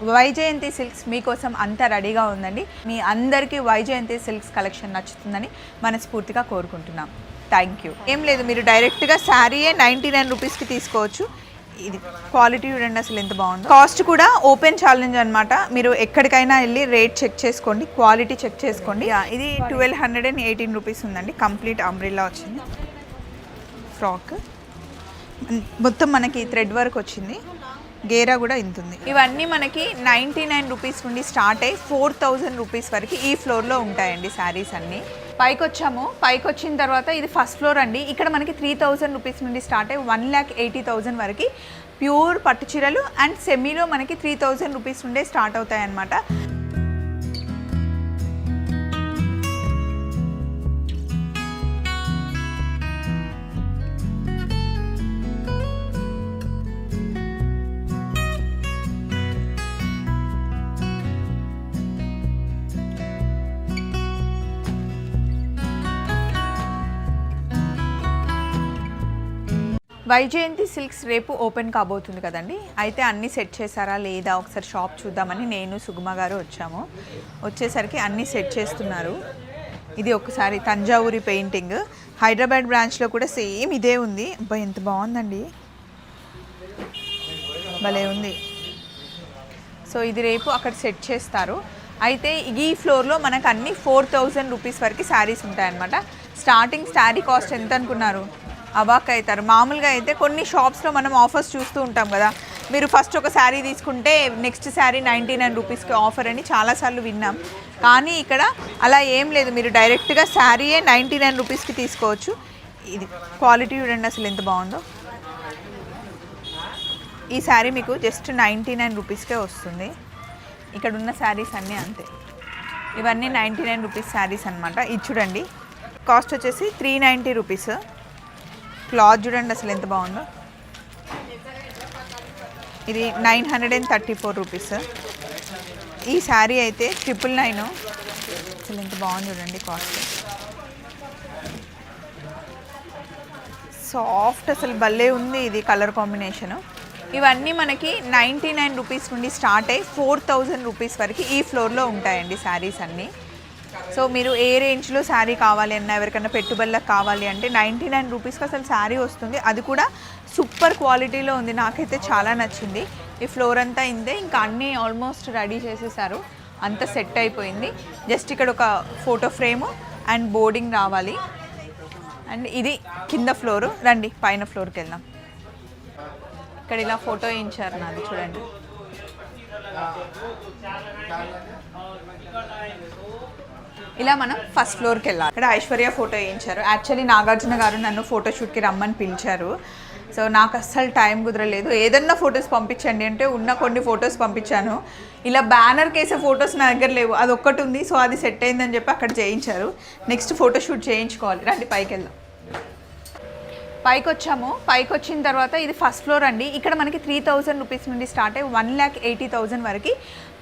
Vyjayanthi silks మీకోసం అంతా రెడీగా ఉందండి. మీ అందరికీ వైజయంతి సిల్క్స్ కలెక్షన్ నచ్చుతుందని మనస్ఫూర్తిగా కోరుకుంటున్నాం. Thank you. ఏం లేదు, మీరు డైరెక్ట్గా శారీయే 99 రూపీస్కి తీసుకోవచ్చు. ఇది క్వాలిటీ చూడండి అసలు ఎంత బాగుందో. కాస్ట్ కూడా ఓపెన్ ఛాలెంజ్ అనమాట. మీరు ఎక్కడికైనా వెళ్ళి రేట్ చెక్ చేసుకోండి, క్వాలిటీ చెక్ చేసుకోండి. ఇది 1218 రూపీస్ ఉందండి. కంప్లీట్ అంబ్రెల్లా వచ్చింది. ఫ్రాక్ మొత్తం మనకి థ్రెడ్ వర్క్ వచ్చింది. గేరా కూడా ఇంత ఉంది. ఇవన్నీ మనకి 99 రూపీస్ నుండి స్టార్ట్ అయ్యి 4000 రూపీస్ వరకు ఈ ఫ్లోర్లో ఉంటాయండి శారీస్ అన్నీ. పైకి వచ్చాము. పైకి వచ్చిన తర్వాత ఇది ఫస్ట్ ఫ్లోర్ అండి. ఇక్కడ మనకి 3000 రూపీస్ నుండి స్టార్ట్ అయ్యి 1,80,000 వరకు ప్యూర్ పట్టు చీరలు అండ్ సెమీలో మనకి 3000 రూపీస్ నుండే స్టార్ట్ అవుతాయి అన్నమాట. వైజయంతి సిల్క్స్ రేపు ఓపెన్ కాబోతుంది కదండి. అయితే అన్నీ సెట్ చేశారా లేదా ఒకసారి షాప్ చూద్దామని నేను సుగుమ గారు వచ్చాము. వచ్చేసరికి అన్నీ సెట్ చేస్తున్నారు. ఇది ఒకసారి తంజావూరి పెయింటింగ్. హైదరాబాద్ బ్రాంచ్లో కూడా సేమ్ ఇదే ఉంది. అబ్బా ఎంత బాగుందండి, భలే ఉంది. సో ఇది రేపు అక్కడ సెట్ చేస్తారు. అయితే ఈ ఫ్లోర్లో మనకు అన్ని 4000 రూపీస్ వరకు శారీస్ ఉంటాయన్నమాట. స్టార్టింగ్ శారీ కాస్ట్ ఎంత అనుకున్నారు? అవాక్ అవుతారు. మామూలుగా అయితే కొన్ని షాప్స్లో మనం ఆఫర్స్ చూస్తూ ఉంటాం కదా. మీరు ఫస్ట్ ఒక శారీ తీసుకుంటే నెక్స్ట్ శారీ 99 రూపీస్కి ఆఫర్ అని చాలాసార్లు విన్నాం. కానీ ఇక్కడ అలా ఏం లేదు, మీరు డైరెక్ట్గా శారీయే 99 రూపీస్కి తీసుకోవచ్చు. ఇది క్వాలిటీ చూడండి అసలు ఎంత బాగుందో. ఈ శారీ మీకు జస్ట్ 99 రూపీస్కే వస్తుంది. ఇక్కడ ఉన్న శారీస్ అన్నీ అంతే. ఇవన్నీ 99 రూపీస్ శారీస్ అనమాట. ఇది చూడండి, కాస్ట్ వచ్చేసి 390 రూపీస్. క్లాత్ చూడండి అసలు ఎంత బాగుందో. ఇది 934 రూపీస్. ఈ శారీ అయితే 999. అసలు ఎంత బాగుంది చూడండి కాస్ట్. సాఫ్ట్ అసలు భలే ఉంది ఇది కలర్ కాంబినేషను. ఇవన్నీ మనకి 99 రూపీస్ నుండి స్టార్ట్ అయ్యి 4000 రూపీస్ వరకు ఈ ఫ్లోర్లో ఉంటాయండి శారీస్ అన్నీ. సో మీరు ఏ రేంజ్లో శారీ కావాలి అన్నా, ఎవరికైనా పెట్టుబడులకు కావాలి అంటే 99 రూపీస్కి అసలు శారీ వస్తుంది. అది కూడా సూపర్ క్వాలిటీలో ఉంది. నాకైతే చాలా నచ్చింది. ఈ ఫ్లోర్ అంతా ఇంతే. ఇంకా అన్నీ ఆల్మోస్ట్ రెడీ చేసేసారు, అంతా సెట్ అయిపోయింది. జస్ట్ ఇక్కడ ఒక ఫోటో ఫ్రేము అండ్ బోర్డింగ్ రావాలి. అండ్ ఇది కింద ఫ్లోరు. రండి పైన ఫ్లోర్కి వెళ్దాం. ఇక్కడ ఇలా ఫోటో వేయించారు నాది చూడండి. ఇలా మనం ఫస్ట్ ఫ్లోర్కి వెళ్ళాలి. ఇక్కడ ఐశ్వర్య ఫోటో వేయించారు. యాక్చువల్లీ నాగార్జున గారు నన్ను ఫోటోషూట్కి రమ్మని పిలిచారు. సో నాకు అస్సలు టైం కుదరలేదు. ఏదన్నా ఫొటోస్ పంపించండి అంటే ఉన్న కొన్ని ఫొటోస్ పంపించాను. ఇలా బ్యానర్కి వేసే ఫొటోస్ నా దగ్గర లేవు, అది ఒక్కటి ఉంది. సో అది సెట్ అయిందని చెప్పి అక్కడ చేయించారు. నెక్స్ట్ ఫోటోషూట్ చేయించుకోవాలి. రండి పైకి వెళ్దాం. పైకి వచ్చాము. పైకి వచ్చిన తర్వాత ఇది ఫస్ట్ ఫ్లోర్ అండి. ఇక్కడ మనకి 3000 రూపీస్ నుండి స్టార్ట్ అయ్యి 1,80,000 వరకు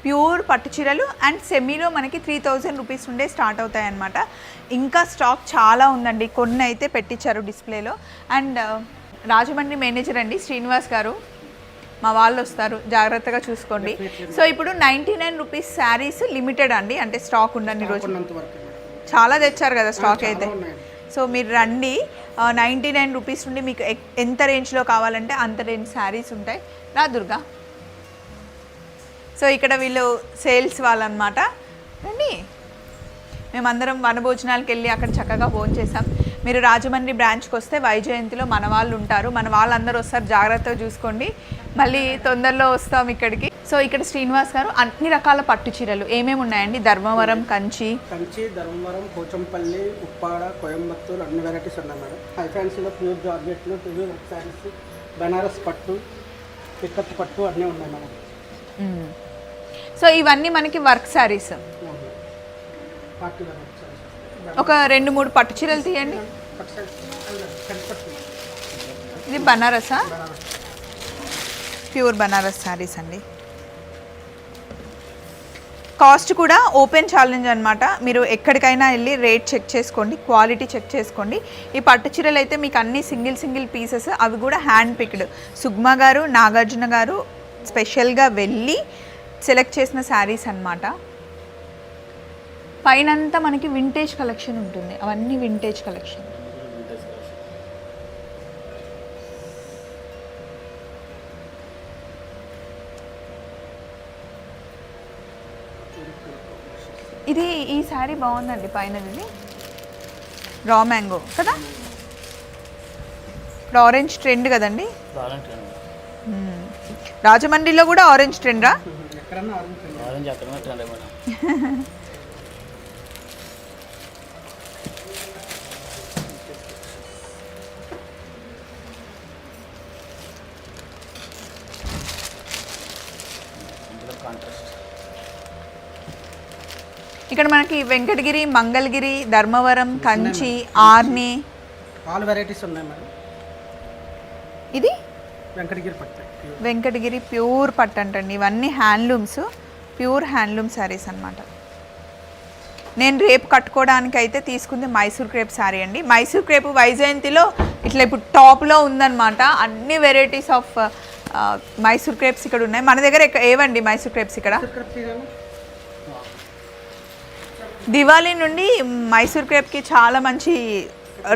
ప్యూర్ పట్టు చీరలు అండ్ సెమీలో మనకి 3000 రూపీస్ నుండే స్టార్ట్ అవుతాయి అన్నమాట. ఇంకా స్టాక్ చాలా ఉందండి. కొన్ని అయితే పెట్టించారు డిస్ప్లేలో. అండ్ రాజమండ్రి మేనేజర్ అండి శ్రీనివాస్ గారు, మా వాళ్ళు వస్తారు, జాగ్రత్తగా చూసుకోండి. సో ఇప్పుడు 99 రూపీస్ శారీస్ లిమిటెడ్ అండి, అంటే స్టాక్ ఉండని రోజు చాలా తెచ్చారు కదా స్టాక్ అయితే. సో మీరు రండి. 99 రూపీస్ నుండి మీకు ఎంత రేంజ్లో కావాలంటే అంత రేంజ్ శారీస్ ఉంటాయి. రా దుర్గా. సో ఇక్కడ వీళ్ళు సేల్స్ వాళ్ళనమాట. రండి. మేమందరం వనభోజనాలకు వెళ్ళి అక్కడ చక్కగా భోజనం చేసాం. మీరు రాజమండ్రి బ్రాంచ్కి వస్తే వైజయంతిలో మన వాళ్ళు ఉంటారు, మన వాళ్ళందరూ వస్తారు, జాగ్రత్తగా చూసుకోండి. మళ్ళీ తొందరలో వస్తాం ఇక్కడికి. సో ఇక్కడ శ్రీనివాస్ గారు అన్ని రకాల పట్టు చీరలు ఏమేమి ఉన్నాయండి? ధర్మవరం, కంచి, ధర్మవరం, పోచంపల్లి, ఉప్పాడ, కోయంబత్తూరు అన్ని వెరైటీస్ ఉన్నాయి మేడం. హై ఫ్యాన్సీలో ప్యూర్ జార్జెట్లు, ప్యూర్ శారీస్, బనారస్ పట్టు, పికప్ పట్టు అన్నీ ఉన్నాయి మేడం. సో ఇవన్నీ మనకి వర్క్ శారీస్. ఒక 2-3 పట్టు చీరలు తీయండి. ఇది బనారసా? ప్యూర్ బనారస్ శారీస్ అండి. కాస్ట్ కూడా ఓపెన్ ఛాలెంజ్ అనమాట. మీరు ఎక్కడికైనా వెళ్ళి రేట్ చెక్ చేసుకోండి, క్వాలిటీ చెక్ చేసుకోండి. ఈ పట్టు చీరలు అయితే మీకు అన్ని సింగిల్ పీసెస్, అవి కూడా హ్యాండ్ పిక్డ్. సుగ్మ గారు, నాగార్జున గారు స్పెషల్గా వెళ్ళి సెలెక్ట్ చేసిన శారీస్ అన్నమాట. పైనంతా మనకి వింటేజ్ కలెక్షన్ ఉంటుంది, అవన్నీ వింటేజ్ కలెక్షన్. ఇది ఈ శారీ బాగుందండి, పైనది రా మ్యాంగో కదా, ఇప్పుడు ఆరెంజ్ ట్రెండ్ కదండి. రాజమండ్రిలో కూడా ఆరెంజ్ ట్రెండ్ రా. ఇక్కడ మనకి వెంకటగిరి, మంగళగిరి, ధర్మవరం, కంచి, ఆర్ని ఆల్ వెరైటీస్ ఉన్నాయి మేడం. ఇది వెంకటగిరి పట్టు, వెంకటగిరి ప్యూర్ పట్టు అంటండి. ఇవన్నీ హ్యాండ్లూమ్స్, ప్యూర్ హ్యాండ్లూమ్ శారీస్ అన్నమాట. నేను రేపు కట్టుకోవడానికి అయితే తీసుకుంది మైసూర్ క్రేప్ శారీ అండి. మైసూర్ క్రేప్ వైజయంతిలో ఇట్లా ఇప్పుడు టాప్లో ఉందన్నమాట. అన్ని వెరైటీస్ ఆఫ్ మైసూర్ క్రేప్స్ ఇక్కడ ఉన్నాయి. మన దగ్గర ఏవండి మైసూర్ క్రేప్స్? ఇక్కడ దివాళీ నుండి మైసూర్ క్రేప్కి చాలా మంచి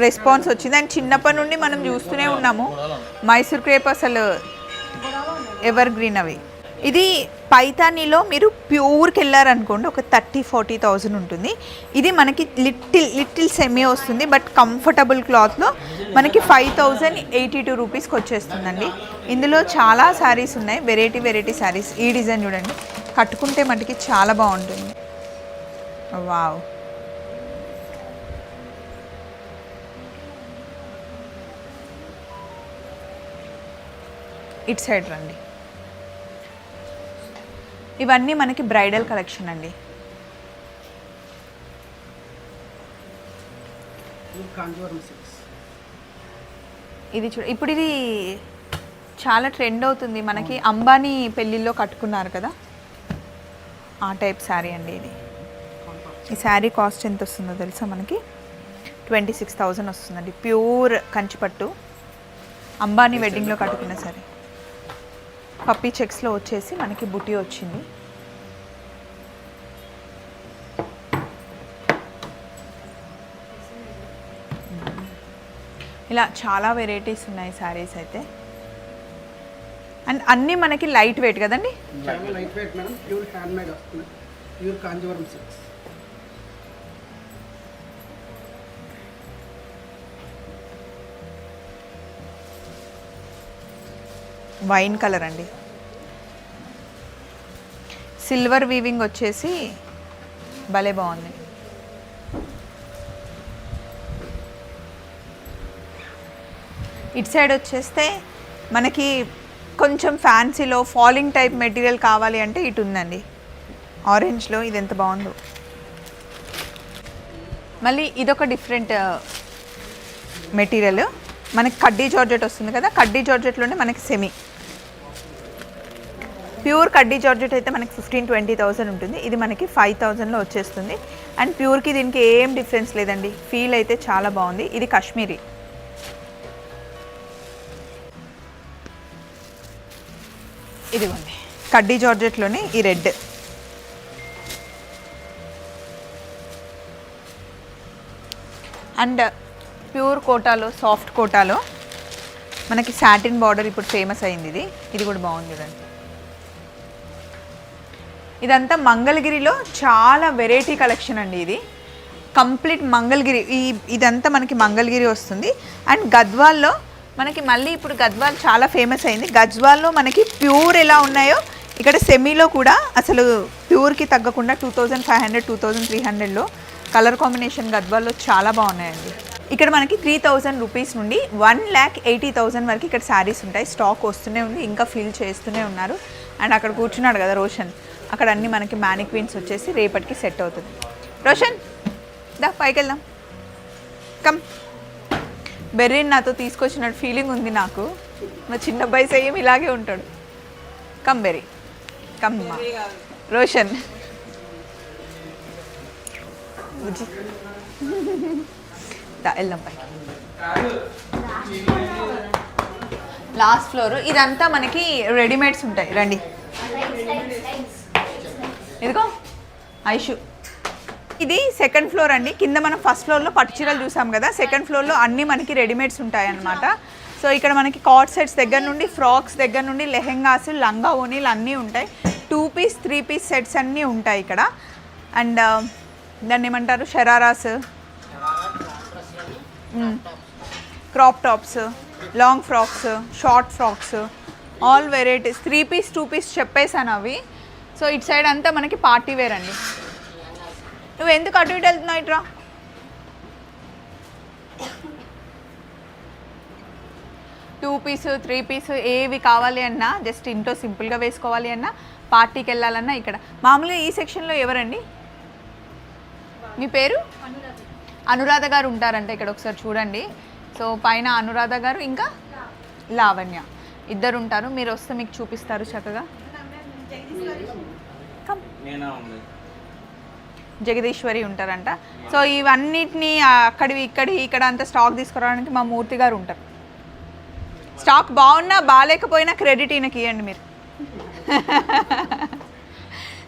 రెస్పాన్స్ వచ్చింది. అండ్ చిన్నప్పటి నుండి మనం చూస్తూనే ఉన్నాము మైసూర్ క్రేప్ అసలు ఎవర్ గ్రీన్ అవి. ఇది పైతానీలో మీరు ప్యూర్కి వెళ్ళారనుకోండి ఒక 30-40,000 ఉంటుంది. ఇది మనకి లిటిల్ సెమీ వస్తుంది, బట్ కంఫర్టబుల్ క్లాత్లో మనకి 5,082 రూపీస్కి వచ్చేస్తుందండి. ఇందులో చాలా శారీస్ ఉన్నాయి, వెరైటీ శారీస్. ఈ డిజైన్ చూడండి, కట్టుకుంటే మటుకి చాలా బాగుంటుంది. వావ్, ఇట్ సైడ్ రండి. ఇవన్నీ మనకి బ్రైడల్ కలెక్షన్ అండి. ఇది చూడ, ఇప్పుడు ఇది చాలా ట్రెండ్ అవుతుంది. మనకి అంబానీ పెళ్ళిళ్ళలో కట్టుకున్నారు కదా, ఆ టైప్ శారీ అండి ఇది. ఈ శారీ కాస్ట్ ఎంత వస్తుందో తెలుసా? మనకి 26,000 వస్తుందండి. ప్యూర్ కంచిపట్టు, అంబానీ వెడ్డింగ్లో కట్టుకున్న శారీ. పప్పీ చెక్స్లో వచ్చేసి మనకి బుటీ వచ్చింది. ఇలా చాలా వెరైటీస్ ఉన్నాయి శారీస్ అయితే. అండ్ అన్నీ మనకి లైట్ వెయిట్ కదండి. Light weight madam, pure hand made వస్తుంది, pure Kanjeevaram silks. Wine colour అండి, సిల్వర్ వీవింగ్ వచ్చేసి భలే బాగుంది. ఇటు సైడ్ వచ్చేస్తే మనకి కొంచెం ఫ్యాన్సీలో ఫాలింగ్ టైప్ మెటీరియల్ కావాలి అంటే ఇటు ఉందండి, ఆరెంజ్లో. ఇది ఎంత బాగుందో. మళ్ళీ ఇదొక డిఫరెంట్ మెటీరియల్, మనకి కడ్డీ జార్జెట్ వస్తుంది కదా. కడ్డీ జార్జెట్లోనే మనకి సెమీ ప్యూర్ కడ్డీ జార్జెట్ అయితే మనకి 15-20,000 ఉంటుంది. ఇది మనకి 5,000లో వచ్చేస్తుంది. అండ్ ప్యూర్కి దీనికి ఏం డిఫరెన్స్ లేదండి, ఫీల్ అయితే చాలా బాగుంది. ఇది కాశ్మీరీ. ఇదిగోండి కడ్డీ జార్జెట్లోనే ఈ రెడ్. అండ్ ప్యూర్ కోటాలో, సాఫ్ట్ కోటాలో మనకి సాటిన్ బార్డర్ ఇప్పుడు ఫేమస్ అయింది. ఇది కూడా బాగుంది కదండి. ఇదంతా మంగళగిరిలో చాలా వెరైటీ కలెక్షన్ అండి. ఇది కంప్లీట్ మంగళగిరి. ఇదంతా మనకి మంగళగిరి వస్తుంది. అండ్ గద్వాల్లో మనకి మళ్ళీ ఇప్పుడు గద్వాల్ చాలా ఫేమస్ అయింది. గద్వాల్లో మనకి ప్యూర్ ఎలా ఉన్నాయో ఇక్కడ సెమీలో కూడా అసలు ప్యూర్కి తగ్గకుండా 2,500-2,300లో కలర్ కాంబినేషన్ గద్వాల్లో చాలా బాగున్నాయండి. ఇక్కడ మనకి 3,000 రూపీస్ నుండి 1,80,000 వరకు ఇక్కడ శారీస్ ఉంటాయి. స్టాక్ వస్తూనే ఉంది, ఇంకా ఫిల్ చేస్తూనే ఉన్నారు. అండ్ అక్కడ కూర్చున్నాడు కదా రోషన్, అక్కడ అన్నీ మనకి మ్యానిక్వీన్స్ వచ్చేసి రేపటికి సెట్ అవుతుంది. రోషన్ దా పైకి వెళ్దాం, కమ్. బెర్రీని నాతో తీసుకొచ్చినట్టు ఫీలింగ్ ఉంది నాకు. మా చిన్న అబ్బాయి సేమ్ ఇలాగే ఉంటాడు. కమ్ బెర్రీ, కమ్ మా రోషన్. వెళ్దాం పైకి. Last floor. ఇదంతా మనకి రెడీమేడ్స్ ఉంటాయి. రండి. ఇదిగో ఐషు. ఇది సెకండ్ ఫ్లోర్ అండి. కింద మనం ఫస్ట్ ఫ్లోర్లో పట్టు చీరలు చూసాం కదా, సెకండ్ ఫ్లోర్లో అన్నీ మనకి రెడీమేడ్స్ ఉంటాయి అన్నమాట. సో ఇక్కడ మనకి కాట్ సెట్స్ దగ్గర నుండి ఫ్రాక్స్ దగ్గర నుండి లెహెంగాస్, లంగా ఓనీలు అన్నీ ఉంటాయి. 2 పీస్ 3 పీస్ సెట్స్ అన్నీ ఉంటాయి ఇక్కడ. అండ్ దాన్ని ఏమంటారు, shararas, crop tops, long frocks, short frocks, all varieties. 3 piece 2 piece చెప్పేసాను అవి. సో ఇటు సైడ్ అంతా మనకి పార్టీ వేర్ అండి. నువ్వు ఎందుకు అటు ఇటు వెళ్తున్నావు? ఇట్రా. టూ పీస్ 3 పీస్ ఏవి కావాలి అన్నా, జస్ట్ ఇంట్లో సింపుల్గా వేసుకోవాలి అన్నా, పార్టీకి వెళ్ళాలన్నా ఇక్కడ. మామూలుగా ఈ సెక్షన్లో ఎవరండి మీ పేరు? అనురాధ గారు ఉంటారంట ఇక్కడ, ఒకసారి చూడండి. సో పైన అనురాధ గారు ఇంకా లావణ్య ఇద్దరు ఉంటారు. మీరు వస్తే మీకు చూపిస్తారు చక్కగా. జగదీశ్వరి ఉంటారంట. సో ఇవన్నిటిని అక్కడివి ఇక్కడ అంతా స్టాక్ తీసుకురావడానికి మా మూర్తి గారు ఉంటారు. స్టాక్ బాగున్నా బాగాలేకపోయినా క్రెడిట్ ఈయనకి ఇవ్వండి మీరు.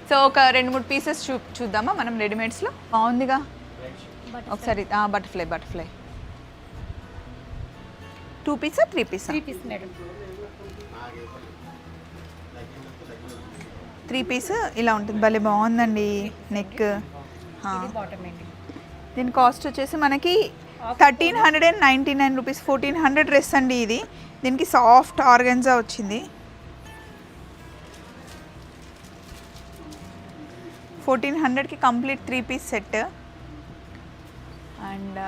సో ఒక 2-3 పీసెస్ చూద్దామా మనం రెడీమేడ్స్లో. బాగుందిగా ఒకసారి. బటర్ఫ్లై 2 పీసా 3 పీసా? 3 పీస్ మేడం. 3 పీస్ ఇలా ఉంటుంది. భలే బాగుందండి నెక్. దీని కాస్ట్ వచ్చేసి మనకి 1399 రూపీస్. 1400 డ్రెస్ అండి ఇది. దీనికి సాఫ్ట్ ఆర్గన్జా వచ్చింది. 1400కి complete 3 piece set. And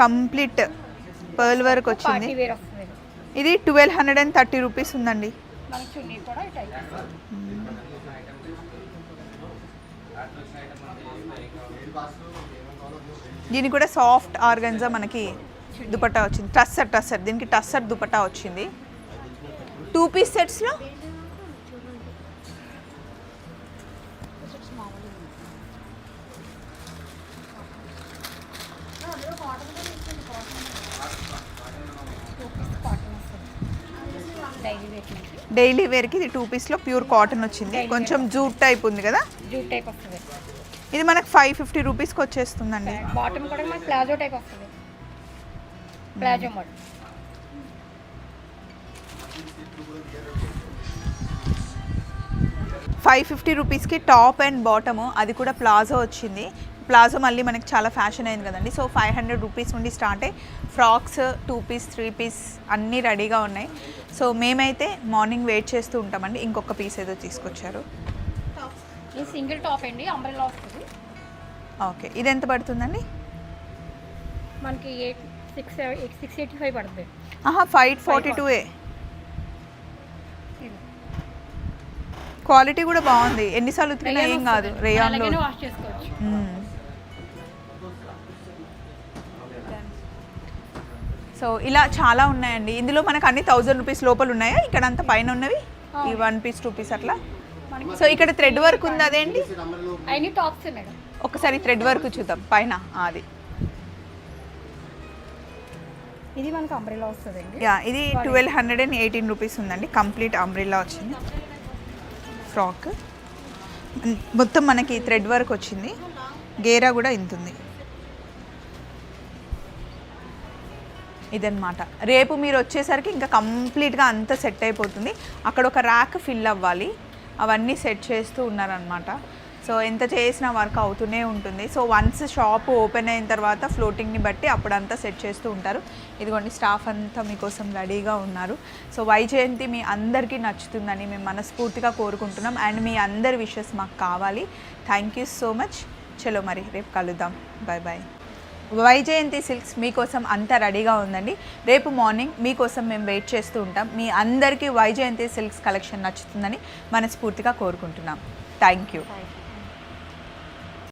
complete pearl work వచ్చింది. ఇది 1230 రూపీస్ ఉందండి. దీనికి కూడా సాఫ్ట్ ఆర్గన్జా మనకి దుపట్టా వచ్చింది. టస్సర్ దీనికి టస్సర్ దుపట్టా వచ్చింది. 2 పీస్ సెట్స్లో డైలీ వేర్కి ఇది 2 పీస్లో ప్యూర్ కాటన్ వచ్చింది. కొంచెం జూట్ టైప్ ఉంది కదా. జూట్ టైప్ వస్తుంది. ఇది మనకు 550 రూపీస్కి వచ్చేస్తుందండి. బాటమ్ కూడా మనకి ప్లాజో టైప్ వస్తుంది. Palazzo model. $550 రూపీస్కి టాప్ అండ్ బాటము, అది కూడా ప్లాజో వచ్చింది. ప్లాజో మళ్ళీ మనకి చాలా ఫ్యాషన్ అయింది కదండి. సో 500 రూపీస్ నుండి స్టార్ట్ అయ్యి ఫ్రాక్స్ 2 పీస్ 3 పీస్ అన్నీ రెడీగా ఉన్నాయి. సో మేమైతే మార్నింగ్ వెయిట్ చేస్తూ ఉంటామండి. ఇంకొక పీస్ ఏదో తీసుకొచ్చారు. ఇది సింగిల్ టాప్ అండి, అంబ్రెల్లా వస్తుంది. ఓకే, ఇది ఎంత పడుతుందండి మనకి? 685 పడుతుంది. 542. క్వాలిటీ కూడా బాగుంది. ఎన్నిసార్లు ఉతికినా ఏం కాదు. రేయాన్లో వాష్ చేసుకోవచ్చు. సో ఇలా చాలా ఉన్నాయండి. ఇందులో మనకు అన్ని 1000 రూపీస్ లోపల ఉన్నాయా? ఇక్కడ అంతా పైన ఉన్నవి ఈ 1 పీస్ 2 పీస్ అట్లా. సో ఇక్కడ థ్రెడ్ వర్క్ ఉంది, అదేంటి? అన్ని టాప్స్ మేడం. ఒకసారి థ్రెడ్ వర్క్ చూద్దాం పైన. అది ఇది మనకి అంబ్రెల్లా వస్తుంది. ఇది 1218 రూపీస్ ఉందండి. కంప్లీట్ అంబ్రెల్లా వచ్చింది. ఫ్రాక్ మొత్తం మనకి థ్రెడ్ వర్క్ వచ్చింది. గేరా కూడా ఇంత ఉంది. ఇదన్నమాట. రేపు మీరు వచ్చేసరికి ఇంకా కంప్లీట్గా అంతా సెట్ అయిపోతుంది. అక్కడ ఒక ర్యాక్ ఫిల్ అవ్వాలి, అవన్నీ సెట్ చేస్తూ ఉన్నారనమాట. సో ఎంత చేసినా వర్క్ అవుతూనే ఉంటుంది. సో వన్స్ షాప్ ఓపెన్ అయిన తర్వాత ఫ్లోటింగ్ని బట్టి అప్పుడంతా సెట్ చేస్తూ ఉంటారు. ఇదిగోండి స్టాఫ్ అంతా మీకోసం రెడీగా ఉన్నారు. సో వైజయంతి మీ అందరికీ నచ్చుతుందని మేము మనస్ఫూర్తిగా కోరుకుంటున్నాం. అండ్ మీ అందరి విషెస్ మాకు కావాలి. Thank you so much. చలో మరి రేపు కలుద్దాం. Bye bye. వైజయంతి సిల్క్స్ మీకోసం అంతా రెడీగా ఉందండి. రేపు మార్నింగ్ మీకోసం మేము వెయిట్ చేస్తూ ఉంటాం. మీ అందరికీ వైజయంతి సిల్క్స్ కలెక్షన్ నచ్చుతుందని మనస్ఫూర్తిగా కోరుకుంటున్నాం. Thank you.